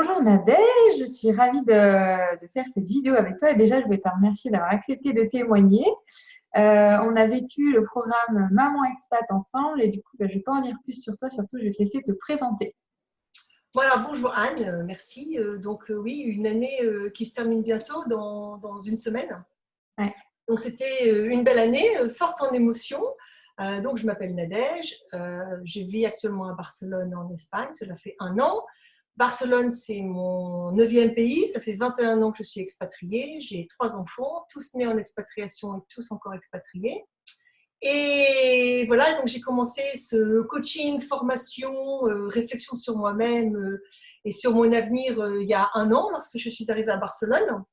Bonjour Nadège, je suis ravie de faire cette vidéo avec toi et déjà je voulais te remercier d'avoir accepté de témoigner. On a vécu le programme Maman Expat ensemble et du coup je ne vais pas en dire plus sur toi, surtout je vais te laisser te présenter. Voilà, bonjour Anne, merci. Oui, une année qui se termine bientôt dans une semaine. Ouais. Donc c'était une belle année, forte en émotions. Donc je m'appelle Nadège, je vis actuellement à Barcelone en Espagne, cela fait 1 an. Barcelone, c'est mon 9e pays, ça fait 21 ans que je suis expatriée, j'ai 3 enfants, tous nés en expatriation et tous encore expatriés. Et voilà, donc j'ai commencé ce coaching, formation, réflexion sur moi-même et sur mon avenir il y a 1 an, lorsque je suis arrivée à Barcelone,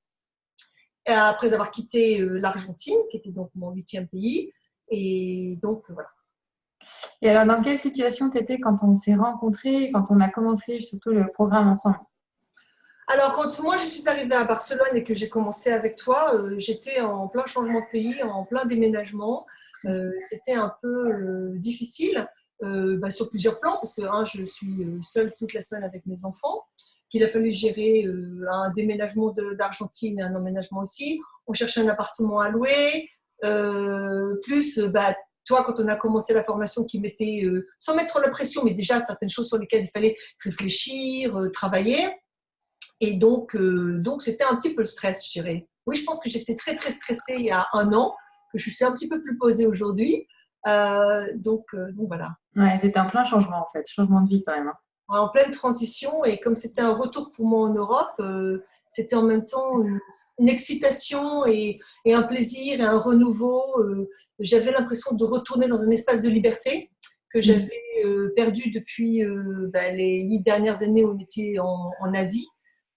après avoir quitté l'Argentine, qui était donc mon 8e pays. Et donc voilà. Et alors dans quelle situation tu étais quand on s'est rencontrés, quand on a commencé surtout le programme ensemble? Alors, quand moi je suis arrivée à Barcelone et que j'ai commencé avec toi, j'étais en plein changement de pays, en plein déménagement. C'était un peu difficile sur plusieurs plans, parce que je suis seule toute la semaine avec mes enfants, qu'il a fallu gérer un déménagement d'Argentine et un emménagement aussi. On cherchait un appartement à louer, toi, quand on a commencé la formation, qui mettait, sans mettre trop la pression, mais déjà certaines choses sur lesquelles il fallait réfléchir, travailler. Et donc, c'était un petit peu le stress, je dirais. Oui, je pense que j'étais très, très stressée il y a 1 an, que je suis un petit peu plus posée aujourd'hui. Donc voilà. Ouais, t'étais en plein changement en fait, changement de vie quand même, hein. En pleine transition, et comme c'était un retour pour moi en Europe, c'était en même temps une excitation et un plaisir et un renouveau. J'avais l'impression de retourner dans un espace de liberté que j'avais perdu depuis les 8 dernières années où on était en Asie.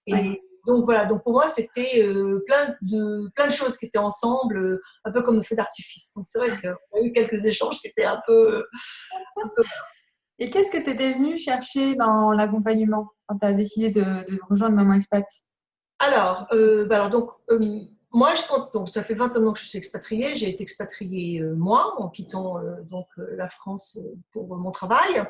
Et Ouais. donc voilà, donc pour moi c'était plein de choses qui étaient ensemble, un peu comme le feu d'artifice. Donc c'est vrai qu'on a eu quelques échanges qui étaient un peu. Et qu'est-ce que tu étais venue chercher dans l'accompagnement quand tu as décidé de rejoindre Maman Expat? Moi, donc, ça fait 21 ans que je suis expatriée. J'ai été expatriée, moi, en quittant la France pour mon travail.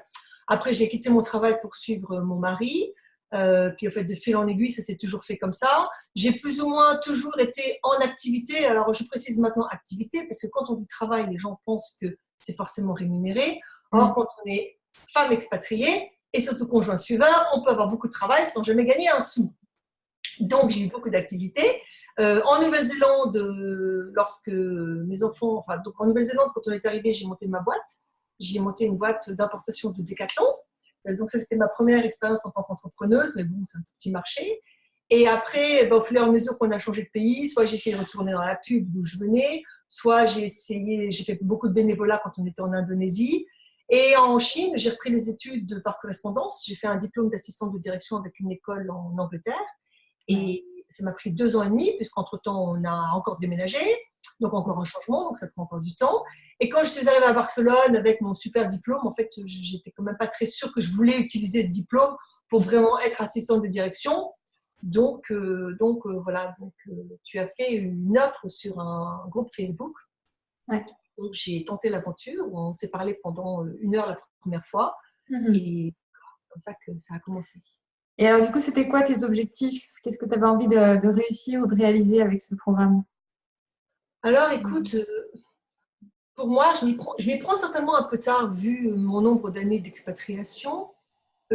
Après, j'ai quitté mon travail pour suivre mon mari. Puis, en fait, de fil en aiguille, ça s'est toujours fait comme ça. J'ai plus ou moins toujours été en activité. Alors, je précise maintenant activité, parce que quand on dit travail, les gens pensent que c'est forcément rémunéré. Or, quand on est femme expatriée, et surtout conjoint suiveur, on peut avoir beaucoup de travail sans jamais gagner un sou. Donc, j'ai eu beaucoup d'activités. En Nouvelle-Zélande, lorsque mes enfants, donc en Nouvelle-Zélande, quand on est arrivé, j'ai monté ma boîte. J'ai monté une boîte d'importation de Decathlon. Donc, ça, c'était ma première expérience en tant qu'entrepreneuse, mais bon, c'est un tout petit marché. Et après, au fur et à mesure qu'on a changé de pays, soit j'ai essayé de retourner dans la pub d'où je venais, soit j'ai fait beaucoup de bénévolat quand on était en Indonésie. Et en Chine, j'ai repris les études par correspondance. J'ai fait un diplôme d'assistante de direction avec une école en Angleterre. Et ça m'a pris 2 ans et demi, puisqu'entre-temps, on a encore déménagé, donc encore un changement, donc ça prend encore du temps. Et quand je suis arrivée à Barcelone avec mon super diplôme, en fait, j'étais quand même pas très sûre que je voulais utiliser ce diplôme pour vraiment être assistante de direction. Voilà, tu as fait une offre sur un groupe Facebook. Ouais. Donc j'ai tenté l'aventure, on s'est parlé pendant 1 heure la première fois, et c'est comme ça que ça a commencé. Et alors, du coup, c'était quoi tes objectifs? Qu'est-ce que tu avais envie de réussir ou de réaliser avec ce programme? Alors écoute, pour moi, je m'y prends certainement un peu tard vu mon nombre d'années d'expatriation.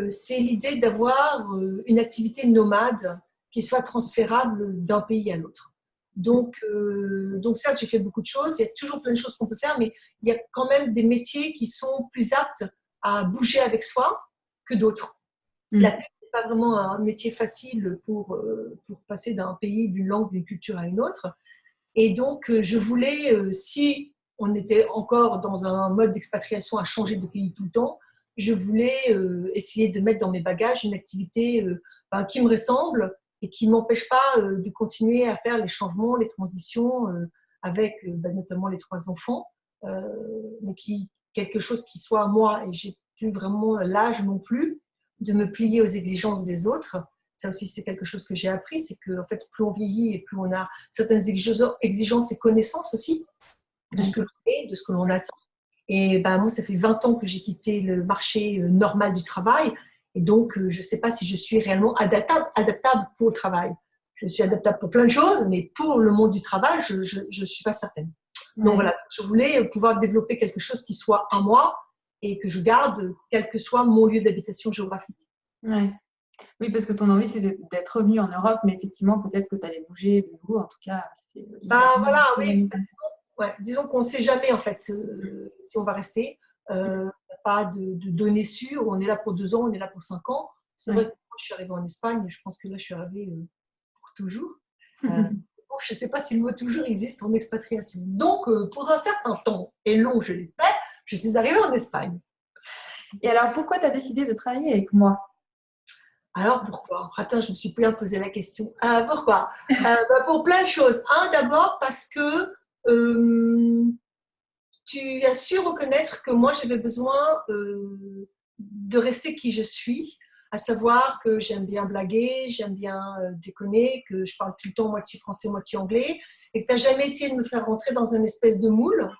C'est l'idée d'avoir une activité nomade qui soit transférable d'un pays à l'autre. Donc certes, j'ai fait beaucoup de choses, il y a toujours plein de choses qu'on peut faire, mais il y a quand même des métiers qui sont plus aptes à bouger avec soi que d'autres. La pub n'est pas vraiment un métier facile pour passer d'un pays, d'une langue, d'une culture à une autre. Et donc, je voulais, si on était encore dans un mode d'expatriation à changer de pays tout le temps, je voulais essayer de mettre dans mes bagages une activité qui me ressemble et qui ne m'empêche pas de continuer à faire les changements, les transitions avec notamment les 3 enfants, mais quelque chose qui soit à moi. Et j'ai plus vraiment l'âge non plus de me plier aux exigences des autres. Ça aussi, c'est quelque chose que j'ai appris, c'est que en fait, plus on vieillit et plus on a certaines exigences et connaissances aussi de ce que l'on est, de ce que l'on attend. Et moi, ça fait 20 ans que j'ai quitté le marché normal du travail. Et donc, je ne sais pas si je suis réellement adaptable pour le travail. Je suis adaptable pour plein de choses, mais pour le monde du travail, je ne suis pas certaine. Donc voilà, je voulais pouvoir développer quelque chose qui soit à moi et que je garde, quel que soit mon lieu d'habitation géographique. Ouais. Oui, parce que ton envie, c'est d'être revenu en Europe, mais effectivement, peut-être que tu allais bouger de nouveau. En tout cas, voilà, oui. Disons qu'on ne sait jamais, en fait, si on va rester. Il n'y a pas de données sûres. On est là pour 2 ans, on est là pour 5 ans. C'est vrai que moi, je suis arrivée en Espagne. Je pense que là, je suis arrivée pour toujours. Je ne sais pas si le mot toujours existe en expatriation. Donc, pour un certain temps, et long, je l'espère, je suis arrivée en Espagne. Et alors, pourquoi tu as décidé de travailler avec moi? Alors, pourquoi? Attends, je me suis bien posé la question. Pourquoi? Pour plein de choses. D'abord parce que tu as su reconnaître que moi, j'avais besoin de rester qui je suis, à savoir que j'aime bien blaguer, j'aime bien déconner, que je parle tout le temps moitié français, moitié anglais, et que tu n'as jamais essayé de me faire rentrer dans une espèce de moule.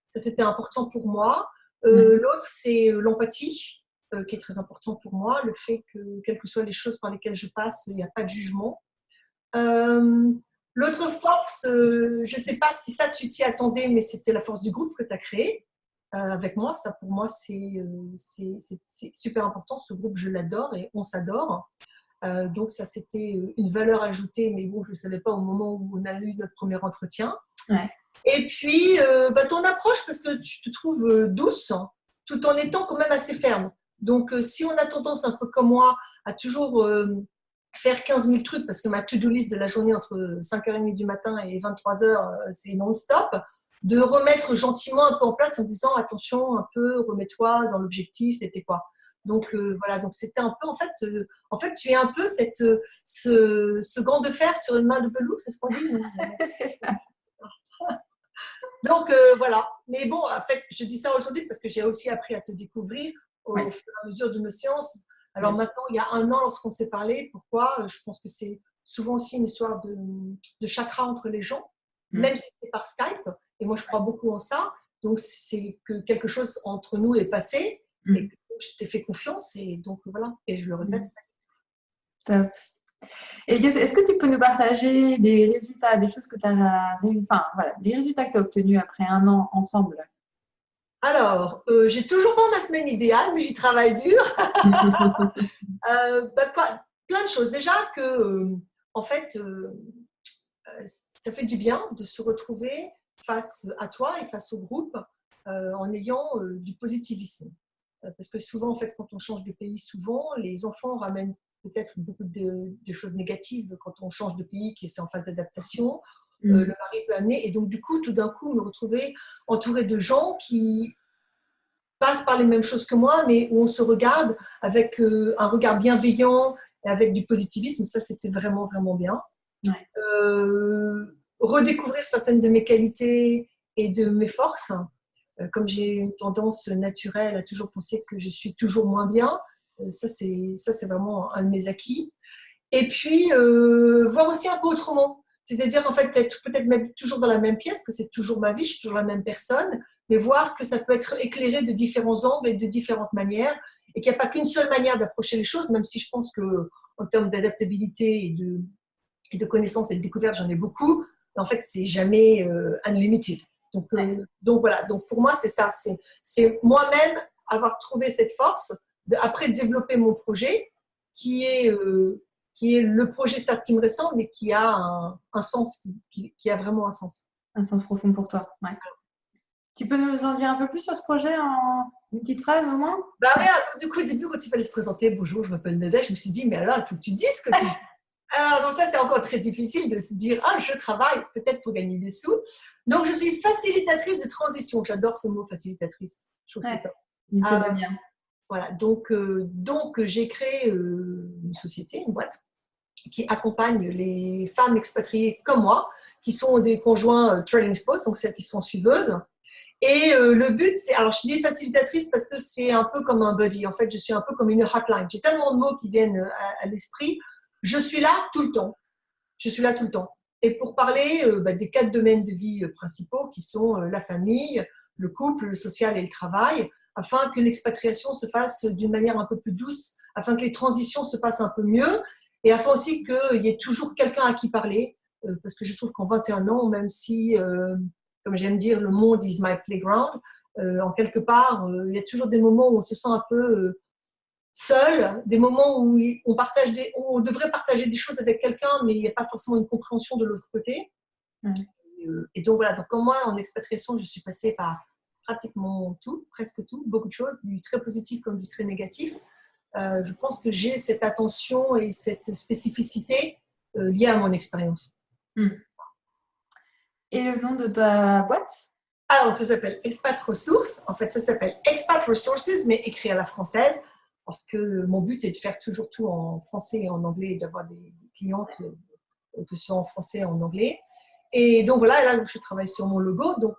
Ça, c'était important pour moi. L'autre, c'est l'empathie, qui est très important pour moi, le fait que, quelles que soient les choses par lesquelles je passe, il n'y a pas de jugement. L'autre force, je ne sais pas si ça tu t'y attendais, mais c'était la force du groupe que tu as créé avec moi. Ça, pour moi, c'est super important. Ce groupe, je l'adore et on s'adore. Donc, ça, c'était une valeur ajoutée, mais bon, je ne savais pas au moment où on a eu notre premier entretien. Ouais. Et puis, ton approche, parce que je te trouve douce, hein, tout en étant quand même assez ferme. Donc, si on a tendance, un peu comme moi, à toujours faire 15 000 trucs, parce que ma to-do list de la journée entre 5h30 du matin et 23h, c'est non-stop, de remettre gentiment un peu en place en disant attention, un peu, remets-toi dans l'objectif, c'était quoi. Donc voilà, donc c'était un peu, en fait, tu es un peu ce gant de fer sur une main de velours, c'est ce qu'on dit. C'est ça. Donc voilà, mais bon, en fait, je dis ça aujourd'hui parce que j'ai aussi appris à te découvrir au fur et à mesure de nos séances. Alors maintenant, il y a 1 an, lorsqu'on s'est parlé, pourquoi? Je pense que c'est souvent aussi une histoire de chakra entre les gens, même si c'est par Skype, et moi je crois beaucoup en ça. Donc c'est que quelque chose entre nous est passé, et que je t'ai fait confiance, et donc voilà, et je le répète. Top. Et est-ce que tu peux nous partager des résultats, des choses que tu as, enfin voilà, des résultats que tu as obtenus après 1 an ensemble? Alors, j'ai toujours pas ma semaine idéale, mais j'y travaille dur. Plein de choses. Déjà que, en fait, ça fait du bien de se retrouver face à toi et face au groupe en ayant du positivisme. Parce que souvent, en fait, quand on change de pays, souvent, les enfants ramènent peut-être beaucoup de choses négatives quand on change de pays, qui est en phase d'adaptation. Le mari peut amener. Et donc, du coup, tout d'un coup, me retrouver entourée de gens qui passent par les mêmes choses que moi, mais où on se regarde avec un regard bienveillant et avec du positivisme. Ça, c'était vraiment, vraiment bien. Redécouvrir certaines de mes qualités et de mes forces. Comme j'ai une tendance naturelle à toujours penser que je suis toujours moins bien, ça c'est vraiment un de mes acquis. Et puis, voir aussi un peu autrement. C'est-à-dire, en fait, être peut-être même toujours dans la même pièce, que c'est toujours ma vie, je suis toujours la même personne, mais voir que ça peut être éclairé de différents angles et de différentes manières, et qu'il n'y a pas qu'une seule manière d'approcher les choses, même si je pense qu'en termes d'adaptabilité et de connaissances et de découvertes, j'en ai beaucoup, mais en fait, c'est jamais unlimited. Donc voilà, donc pour moi, c'est ça. C'est moi-même avoir trouvé cette force, après développer mon projet, qui est le projet certes qui me ressemble, mais qui a un sens, qui a vraiment un sens. Un sens profond pour toi, ouais. Tu peux nous en dire un peu plus sur ce projet en une petite phrase au moins? Du coup, au début, quand il fallait se présenter, bonjour, je m'appelle Nadège, je me suis dit, mais alors, il faut que tu dises ce que tu fais. Alors, donc ça, c'est encore très difficile de se dire, je travaille peut-être pour gagner des sous. Donc, je suis facilitatrice de transition. J'adore ce mot, facilitatrice. Je trouve que c'est top. Il te va bien. Voilà, donc j'ai créé une société, une boîte, qui accompagne les femmes expatriées comme moi, qui sont des conjoints trailing spouse, donc celles qui sont suiveuses. Et le but, c'est, alors je dis facilitatrice parce que c'est un peu comme un buddy. En fait, je suis un peu comme une hotline. J'ai tellement de mots qui viennent à l'esprit. Je suis là tout le temps. Je suis là tout le temps. Et pour parler des 4 domaines de vie principaux qui sont la famille, le couple, le social et le travail, afin que l'expatriation se fasse d'une manière un peu plus douce afin que les transitions se passent un peu mieux et afin aussi qu'il y ait toujours quelqu'un à qui parler. Parce que je trouve qu'en 21 ans, même si, comme j'aime dire, le monde is my playground, en quelque part, il y a toujours des moments où on se sent un peu seul, des moments où on devrait partager des choses avec quelqu'un, mais il n'y a pas forcément une compréhension de l'autre côté. Et donc voilà, donc comme moi, en expatriation, je suis passée par pratiquement tout, presque tout, beaucoup de choses, du très positif comme du très négatif. Je pense que j'ai cette attention et cette spécificité liée à mon expérience. Et le nom de ta boîte? Ah, donc ça s'appelle Expat Ressources. En fait, ça s'appelle Expat Resources, mais écrit à la française, parce que mon but est de faire toujours tout en français et en anglais, et d'avoir des clientes que ce soit en français et en anglais. Et donc voilà, là, je travaille sur mon logo. Donc,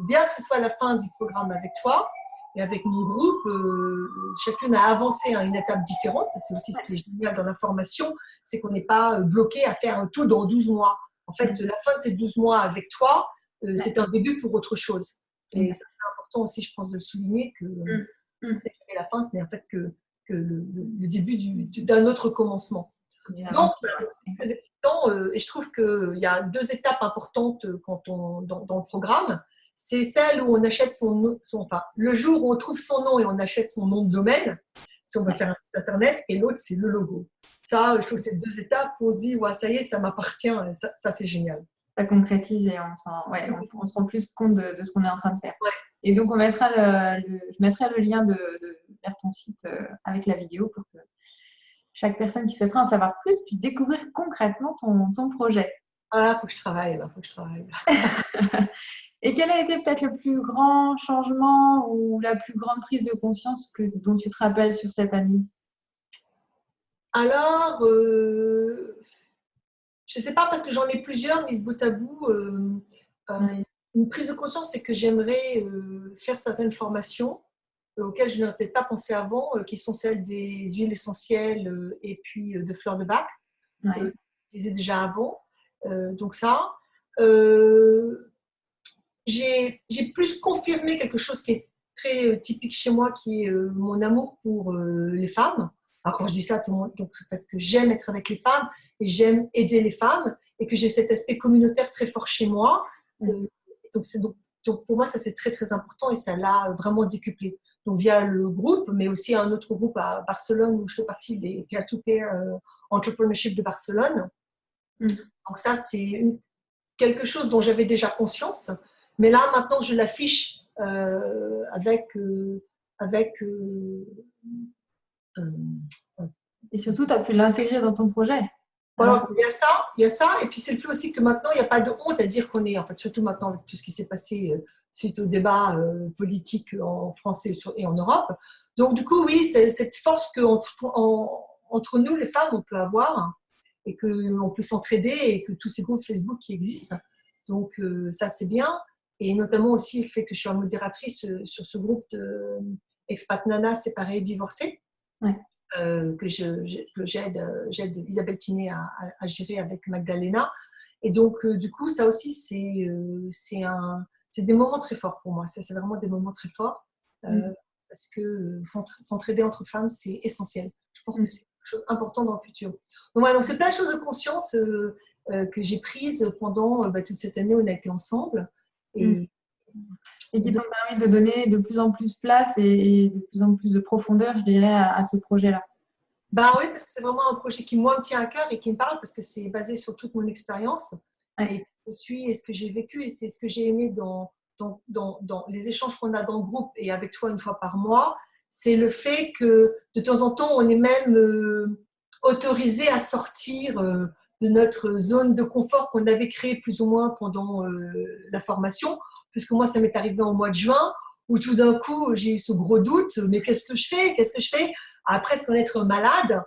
bien que ce soit la fin du programme avec toi et avec mon groupe, chacune a avancé à une étape différente. Ça, c'est aussi ce qui est génial dans la formation, c'est qu'on n'est pas bloqué à faire tout dans 12 mois. En fait, la fin de ces 12 mois avec toi, c'est un début pour autre chose. Et ça, c'est important aussi, je pense, de le souligner que la fin, ce n'est en fait que le début d'un autre commencement. Donc, c'est très excitant et je trouve qu'il y a deux étapes importantes dans le programme. C'est celle où on achète enfin, le jour où on trouve son nom et on achète son nom de domaine, si on veut faire un site internet, et l'autre, c'est le logo. Ça, je trouve que c'est deux étapes où on se dit, ouais, ça y est, ça m'appartient, ça c'est génial. Ça concrétise et on se rend plus compte de ce qu'on est en train de faire. Ouais. Et donc, je mettrai le lien vers ton site avec la vidéo pour que chaque personne qui souhaitera en savoir plus puisse découvrir concrètement ton projet. Voilà, il faut que je travaille. Et quel a été peut-être le plus grand changement ou la plus grande prise de conscience dont tu te rappelles sur cette année? Alors, je ne sais pas parce que j'en ai plusieurs, mises bout à bout. Une prise de conscience, c'est que j'aimerais faire certaines formations auxquelles je n'aurais peut-être pas pensé avant, qui sont celles des huiles essentielles et puis de fleurs de bac. Je les ai déjà avant. Donc ça. J'ai plus confirmé quelque chose qui est très typique chez moi, qui est mon amour pour les femmes. Alors quand je dis ça, tout le monde, donc le fait que j'aime être avec les femmes et j'aime aider les femmes et que j'ai cet aspect communautaire très fort chez moi. Donc pour moi, ça c'est très très important et ça l'a vraiment décuplé. Donc via le groupe, mais aussi un autre groupe à Barcelone où je fais partie des peer-to-peer entrepreneurship de Barcelone. Donc ça, c'est quelque chose dont j'avais déjà conscience. Mais là, maintenant, je l'affiche et surtout, tu as pu l'intégrer dans ton projet. Voilà, il y a ça. Et puis, c'est le fait aussi que maintenant, il n'y a pas de honte à dire qu'on est, en fait, surtout maintenant avec tout ce qui s'est passé suite au débat politique en France et en Europe. Donc, du coup, oui, c'est cette force qu'entre nous, les femmes, on peut avoir et qu'on peut s'entraider et que tous ces groupes Facebook qui existent. Donc, ça, c'est bien. Et notamment aussi le fait que je suis modératrice sur ce groupe d'expat nanas séparées et divorcées, que j'aide Isabelle Tinet à gérer avec Magdalena. Et donc, du coup, ça aussi, c'est des moments très forts pour moi. Ça, c'est vraiment des moments très forts parce que s'entraider entre femmes, c'est essentiel. Je pense que c'est quelque chose d'important dans le futur. Donc, voilà, donc c'est plein de choses de conscience que j'ai prises pendant toute cette année où on a été ensemble. Et qui t'ont permis de donner de plus en plus place et de plus en plus de profondeur, je dirais, à ce projet-là. Bah oui, parce que c'est vraiment un projet qui, moi, me tient à cœur et qui me parle parce que c'est basé sur toute mon expérience et ce que j'ai vécu et c'est ce que j'ai aimé dans les échanges qu'on a dans le groupe et avec toi une fois par mois. C'est le fait que de temps en temps, on est même autorisé à sortir de notre zone de confort qu'on avait créée plus ou moins pendant la formation. Puisque moi, ça m'est arrivé au mois de juin, où tout d'un coup, j'ai eu ce gros doute, mais qu'est-ce que je fais à presque en être malade,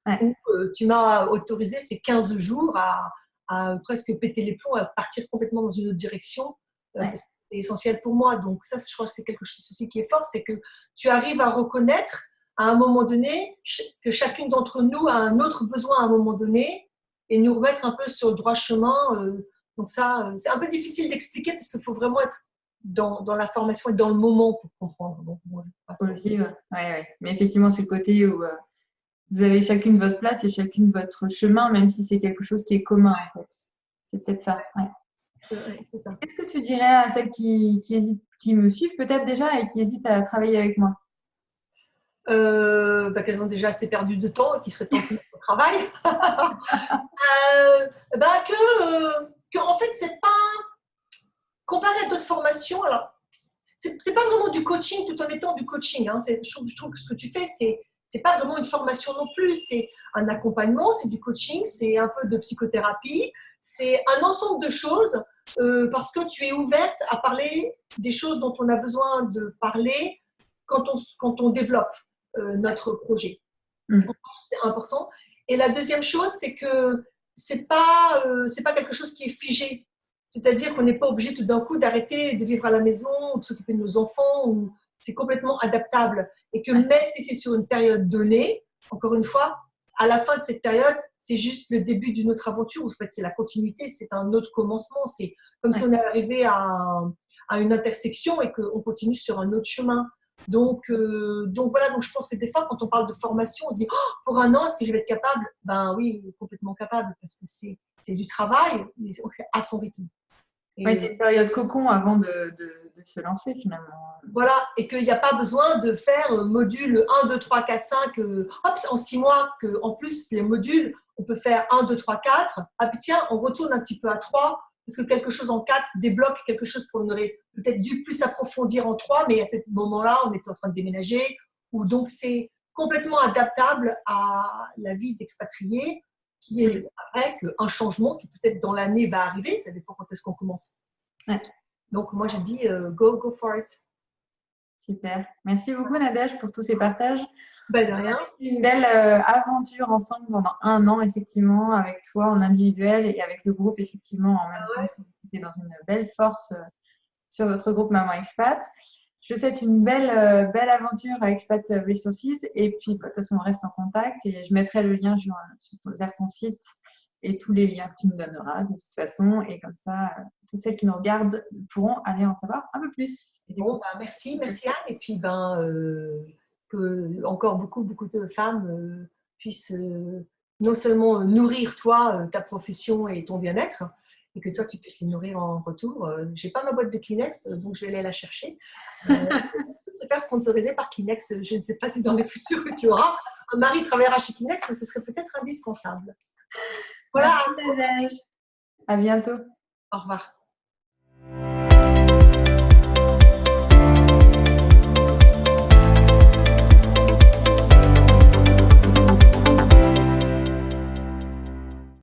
où tu m'as autorisé ces 15 jours à presque péter les plombs, à partir complètement dans une autre direction, parce que c'est essentiel pour moi. Donc ça, je crois que c'est quelque chose aussi qui est fort, c'est que tu arrives à reconnaître à un moment donné que chacune d'entre nous a un autre besoin à un moment donné et nous remettre un peu sur le droit chemin. Donc ça, c'est un peu difficile d'expliquer parce qu'il faut vraiment être dans la formation et dans le moment pour comprendre. Donc, faut le vivre. Ouais. Mais effectivement, c'est le côté où vous avez chacune votre place et chacune votre chemin, même si c'est quelque chose qui est commun en fait. C'est peut-être ça. Ouais. C'est ça. Qu'est-ce que tu dirais à celles qui hésitent, qui me suivent peut-être déjà et qui hésitent à travailler avec moi? Qu'elles ont déjà assez perdu de temps et qui seraient temps de se mettre au travail. Que en fait, c'est pas comparé à d'autres formations. Alors, c'est pas vraiment du coaching tout en étant du coaching. Hein. Je trouve que ce que tu fais, c'est pas vraiment une formation non plus. C'est un accompagnement, c'est du coaching, c'est un peu de psychothérapie, c'est un ensemble de choses parce que tu es ouverte à parler des choses dont on a besoin de parler quand on développe notre projet. C'est important. Et la deuxième chose, c'est que c'est pas quelque chose qui est figé. C'est-à-dire qu'on n'est pas obligé tout d'un coup d'arrêter de vivre à la maison ou de s'occuper de nos enfants. C'est complètement adaptable. Et que même si c'est sur une période donnée, encore une fois, à la fin de cette période, c'est juste le début d'une autre aventure. En fait, c'est la continuité, c'est un autre commencement. C'est comme si on est arrivé à une intersection et qu'on continue sur un autre chemin. Donc voilà, donc je pense que des fois, quand on parle de formation, on se dit oh, pour un an, est-ce que je vais être capable? Ben oui, complètement capable, parce que c'est du travail, mais c'est à son rythme. Oui, c'est une période cocon avant de se lancer finalement. Voilà, et qu'il n'y a pas besoin de faire module 1, 2, 3, 4, 5, en 6 mois, qu'en plus, les modules, on peut faire 1, 2, 3, 4. Ah puis tiens, on retourne un petit peu à 3, parce que quelque chose en 4 débloque quelque chose qu'on aurait peut-être dû plus approfondir en 3, mais à ce moment-là, on était en train de déménager. Ou donc, c'est complètement adaptable à la vie d'expatrié, qui est après qu'un changement qui peut-être dans l'année va arriver, ça dépend quand est-ce qu'on commence. Ouais. Donc, moi, je dis go for it. Super. Merci beaucoup, Nadège, pour tous ces partages. Ben, de rien. Une belle aventure ensemble pendant 1 an, effectivement, avec toi en individuel et avec le groupe, effectivement, en même temps. Vous êtes dans une belle force sur votre groupe Maman Expat. Je vous souhaite une belle aventure à Expat Resources. Et puis, de toute façon, on reste en contact et je mettrai le lien vers ton site et tous les liens que tu me donneras de toute façon. Et comme ça, toutes celles qui nous regardent pourront aller en savoir un peu plus. Bon, merci Anne. Et puis, que encore beaucoup de femmes puissent non seulement nourrir toi, ta profession et ton bien-être, et que toi, tu puisses les nourrir en retour. Je n'ai pas ma boîte de Kleenex, donc je vais aller la chercher. Se faire sponsoriser par Kleenex. Je ne sais pas si dans les futurs que tu auras, un mari travaillera chez Kleenex, ce serait peut-être indispensable. Voilà. À bientôt. Au revoir.